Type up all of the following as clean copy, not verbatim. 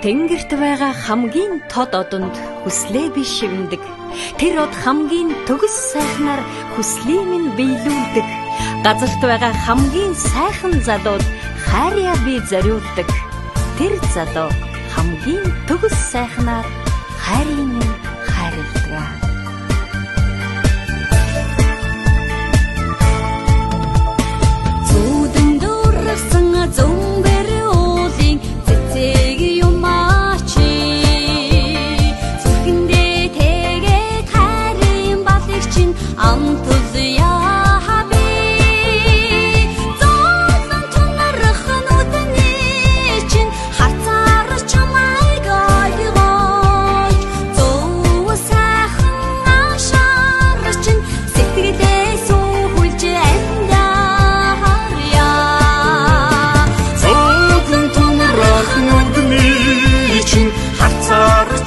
Тэнгэрт байгаа хамгийн тод одонд хүслээ би шивндэг. Тэр од хамгийн төгс сайхнаар хүслийг минь биелүүлдэг. Газарт байгаа хамгийн сайхан залууд хайраа би зориулдаг. Тэр залуу хамгийн төгс сайхнаар хайрыг минь хайрладаг. Зүудэн дурсан зөмбөр уулын цэцэг юм ачи. Зүрхэндээ тэгээд хайрын балыг чинь амтул яа би. Зовлон тунарах нүдний чинь хацаар чамайг ойлгож. Зөв сайхан ашаар чинь сэтгэлдээ суулж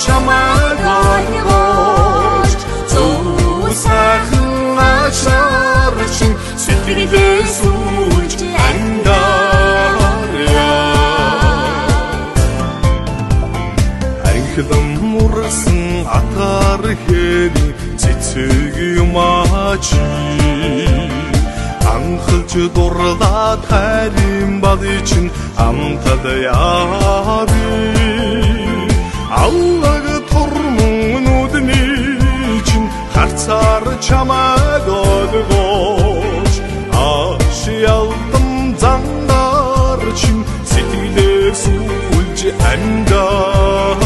чамайг ойлгож зөв сайхан ашаар чинь сэтгэлдээ суулж амьдарья. Анхлан мурсан атар хэри цэцэг юм ачи. Анхалж дурлаад хайрын балыг чинь амтад яави. Аллаг турмун нүдний чинь харцаар чамайг ойлгож. Ашиалдан зангаар чинь сэтгэлээ суулж амьдарья.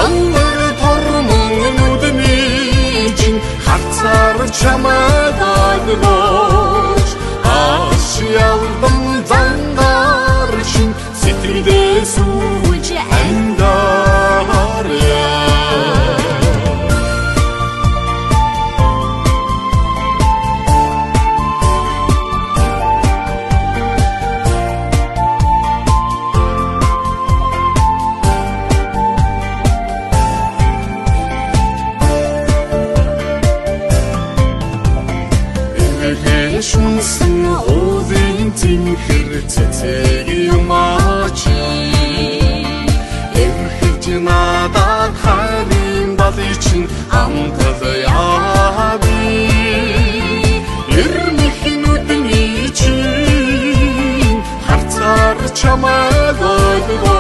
Аллаг турмун нүдний чинь харцаар чамайг ойлгож. Ашиалдан зангаар чинь сэтгэлээ суулж амьдарья. Шунсан уулын тэнхэр цэцэг юм ачи. Эрхэж надад хайрын балыг чинь амтал яави. Эрмэх нүдний чинь харцаар чамайг ойлгож.